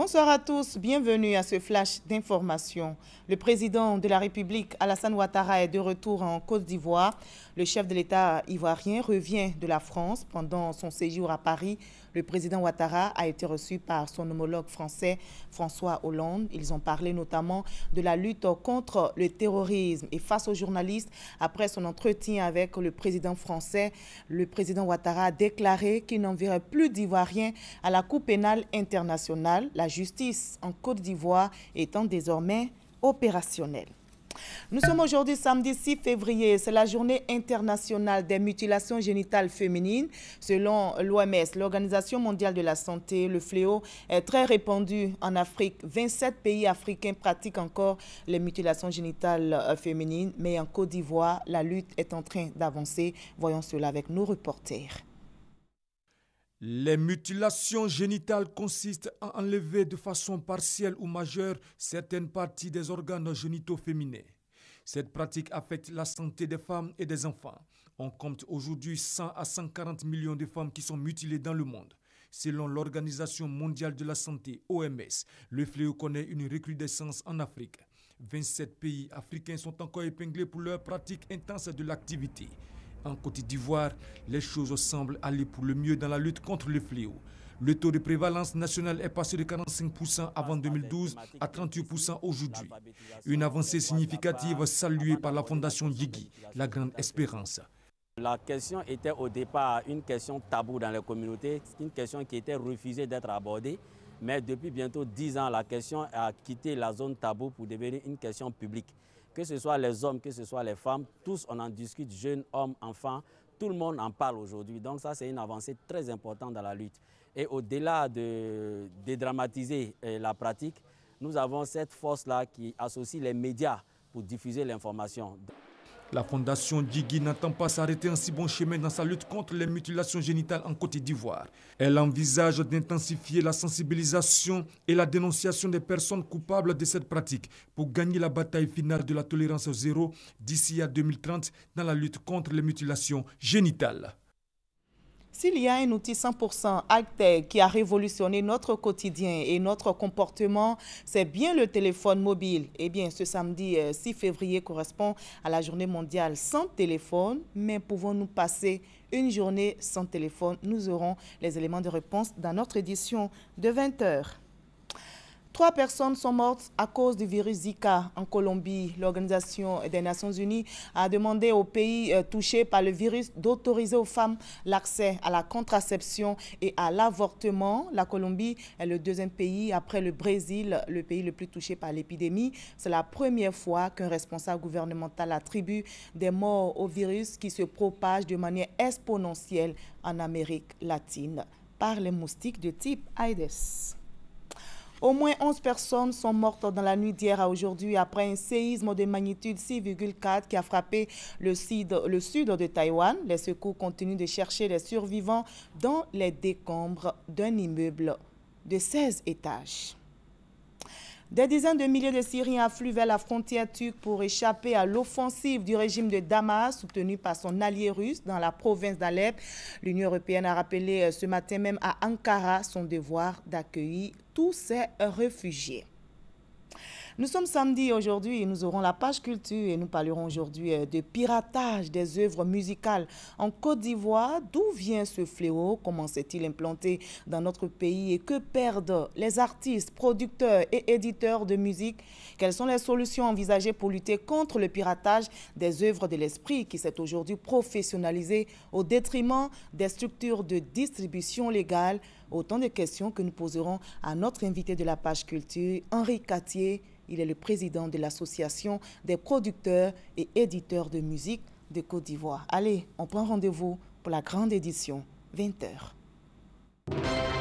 Bonsoir à tous, bienvenue à ce flash d'information. Le président de la République, Alassane Ouattara, est de retour en Côte d'Ivoire. Le chef de l'État ivoirien revient de la France. Pendant son séjour à Paris, le président Ouattara a été reçu par son homologue français, François Hollande. Ils ont parlé notamment de la lutte contre le terrorisme. Et face aux journalistes, après son entretien avec le président français, le président Ouattara a déclaré qu'il n'enverrait plus d'Ivoiriens à la Cour pénale internationale. La justice en Côte d'Ivoire étant désormais opérationnelle. Nous sommes aujourd'hui samedi 6 février, c'est la journée internationale des mutilations génitales féminines. Selon l'OMS, l'Organisation mondiale de la santé, le fléau est très répandu en Afrique. 27 pays africains pratiquent encore les mutilations génitales féminines, mais en Côte d'Ivoire, la lutte est en train d'avancer. Voyons cela avec nos reporters. Les mutilations génitales consistent à enlever de façon partielle ou majeure certaines parties des organes génitaux féminins. Cette pratique affecte la santé des femmes et des enfants. On compte aujourd'hui 100 à 140 millions de femmes qui sont mutilées dans le monde. Selon l'Organisation mondiale de la santé, OMS, le fléau connaît une recrudescence en Afrique. 27 pays africains sont encore épinglés pour leur pratique intense de l'activité. En Côte d'Ivoire, les choses semblent aller pour le mieux dans la lutte contre le fléau. Le taux de prévalence nationale est passé de 45% avant 2012 à 38% aujourd'hui. Une avancée significative saluée par la Fondation Yigi, la Grande Espérance. La question était au départ une question taboue dans les communautés, une question qui était refusée d'être abordée. Mais depuis bientôt 10 ans, la question a quitté la zone taboue pour devenir une question publique. Que ce soit les hommes, que ce soit les femmes, tous on en discute, jeunes, hommes, enfants, tout le monde en parle aujourd'hui. Donc ça, c'est une avancée très importante dans la lutte. Et au-delà de dédramatiser la pratique, nous avons cette force-là qui associe les médias pour diffuser l'information. La Fondation Djigui n'entend pas s'arrêter en si bon chemin dans sa lutte contre les mutilations génitales en Côte d'Ivoire. Elle envisage d'intensifier la sensibilisation et la dénonciation des personnes coupables de cette pratique pour gagner la bataille finale de la tolérance zéro d'ici à 2030 dans la lutte contre les mutilations génitales. S'il y a un outil 100% high-tech qui a révolutionné notre quotidien et notre comportement, c'est bien le téléphone mobile. Eh bien, ce samedi 6 février correspond à la journée mondiale sans téléphone. Mais pouvons-nous passer une journée sans téléphone? Nous aurons les éléments de réponse dans notre édition de 20 h. 3 personnes sont mortes à cause du virus Zika en Colombie. L'Organisation des Nations Unies a demandé aux pays touchés par le virus d'autoriser aux femmes l'accès à la contraception et à l'avortement. La Colombie est le deuxième pays après le Brésil, le pays le plus touché par l'épidémie. C'est la première fois qu'un responsable gouvernemental attribue des morts au virus qui se propage de manière exponentielle en Amérique latine par les moustiques de type Aedes. Au moins 11 personnes sont mortes dans la nuit d'hier à aujourd'hui après un séisme de magnitude 6,4 qui a frappé le sud de Taïwan. Les secours continuent de chercher les survivants dans les décombres d'un immeuble de 16 étages. Des dizaines de milliers de Syriens affluent vers la frontière turque pour échapper à l'offensive du régime de Damas, soutenu par son allié russe dans la province d'Alep. L'Union européenne a rappelé ce matin même à Ankara son devoir d'accueillir tous ces réfugiés. Nous sommes samedi aujourd'hui et nous aurons la page culture et nous parlerons aujourd'hui de piratage des œuvres musicales en Côte d'Ivoire. D'où vient ce fléau? Comment s'est-il implanté dans notre pays et que perdent les artistes, producteurs et éditeurs de musique? Quelles sont les solutions envisagées pour lutter contre le piratage des œuvres de l'esprit qui s'est aujourd'hui professionnalisé au détriment des structures de distribution légale? Autant de questions que nous poserons à notre invité de la page culture, Henri Catier. Il est le président de l'Association des producteurs et éditeurs de musique de Côte d'Ivoire. Allez, on prend rendez-vous pour la grande édition, 20 h.